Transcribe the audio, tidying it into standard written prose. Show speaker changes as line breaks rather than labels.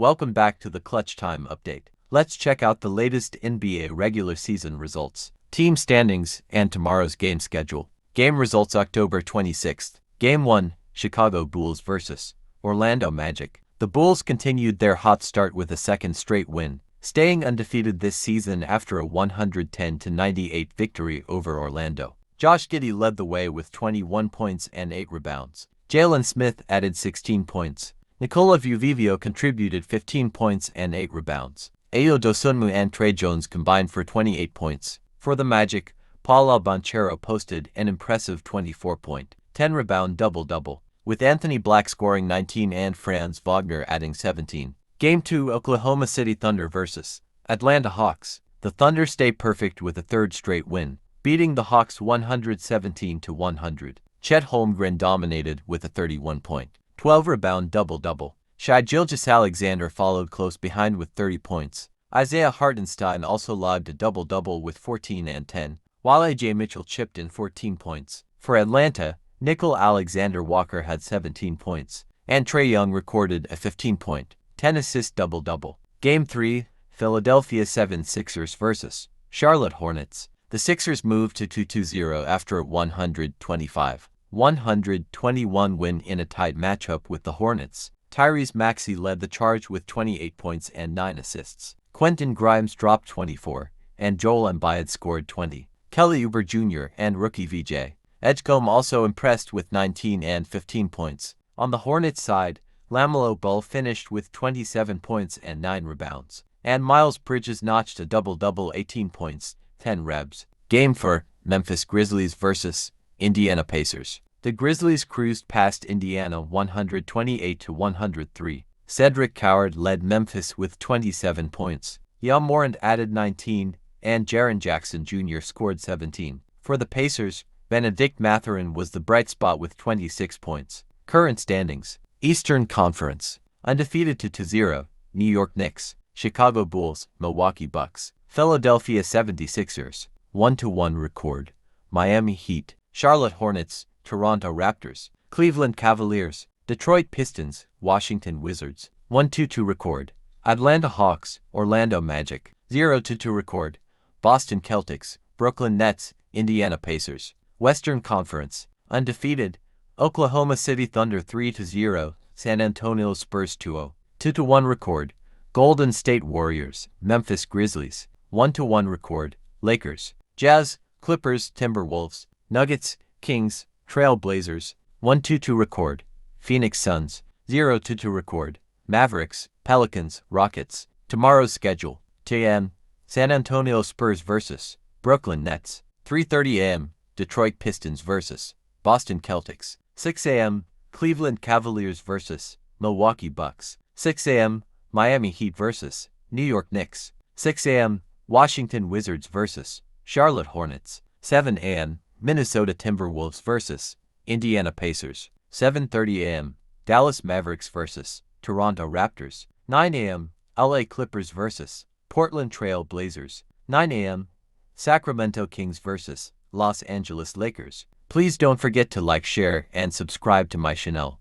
Welcome back to the Clutch Time Update. Let's check out the latest NBA regular season results, team standings, and tomorrow's game schedule. Game results October 26th. Game 1, Chicago Bulls vs. Orlando Magic. The Bulls continued their hot start with a second straight win, staying undefeated this season after a 110-98 victory over Orlando. Josh Giddey led the way with 21 points and 8 rebounds. Jalen Smith added 16 points. Nikola Vucevic contributed 15 points and 8 rebounds. Ayo Dosunmu and Trey Jones combined for 28 points. For the Magic, Paolo Banchero posted an impressive 24-point, 10-rebound double-double, with Anthony Black scoring 19 and Franz Wagner adding 17. Game 2, Oklahoma City Thunder vs. Atlanta Hawks. The Thunder stay perfect with a third straight win, beating the Hawks 117-100. Chet Holmgren dominated with a 31-point, 12-rebound double-double. Shai Gilgeous-Alexander followed close behind with 30 points. Isaiah Hartenstein also logged a double-double with 14 and 10, while A.J. Mitchell chipped in 14 points. For Atlanta, Nickeil Alexander-Walker had 17 points, and Trae Young recorded a 15-point, 10-assist double-double. Game 3, Philadelphia 76ers vs. Charlotte Hornets. The Sixers moved to 2-0 after a 121 win in a tight matchup with the Hornets. Tyrese Maxey led the charge with 28 points and 9 assists. Quentin Grimes dropped 24, and Joel Embiid scored 20. Kelly Oubre Jr. and rookie VJ Edgecombe also impressed with 19 and 15 points. On the Hornets side, LaMelo Ball finished with 27 points and 9 rebounds, and Miles Bridges notched a double-double, 18 points, 10 rebs. Game 4, Memphis Grizzlies vs. Indiana Pacers. The Grizzlies cruised past Indiana 128-103. Cedric Coward led Memphis with 27 points. Yam Morant added 19, and Jaren Jackson Jr. scored 17. For the Pacers, Benedict Mathurin was the bright spot with 26 points. Current standings: Eastern Conference. Undefeated 2-0, New York Knicks, Chicago Bulls, Milwaukee Bucks. Philadelphia 76ers, 1-1 record. Miami Heat, Charlotte Hornets, Toronto Raptors. Cleveland Cavaliers, Detroit Pistons, Washington Wizards, 1-2 record. Atlanta Hawks, Orlando Magic, 0-2 record. Boston Celtics, Brooklyn Nets, Indiana Pacers. Western Conference, undefeated, Oklahoma City Thunder 3-0, San Antonio Spurs 2-1 record. Golden State Warriors, Memphis Grizzlies, 1-1 record. Lakers, Jazz, Clippers, Timberwolves, Nuggets, Kings, Trail Blazers, 1-2 record. Phoenix Suns, 0-2 record. Mavericks, Pelicans, Rockets. Tomorrow's schedule: 2 a.m. San Antonio Spurs vs. Brooklyn Nets. 3:30 a.m. Detroit Pistons vs. Boston Celtics. 6 a.m. Cleveland Cavaliers vs. Milwaukee Bucks. 6 a.m. Miami Heat vs. New York Knicks. 6 a.m. Washington Wizards vs. Charlotte Hornets. 7 a.m. Minnesota Timberwolves vs. Indiana Pacers. 7:30 a.m. Dallas Mavericks vs. Toronto Raptors. 9 a.m. LA Clippers vs. Portland Trail Blazers. 9 a.m. Sacramento Kings vs. Los Angeles Lakers. Please don't forget to like, share, and subscribe to my channel.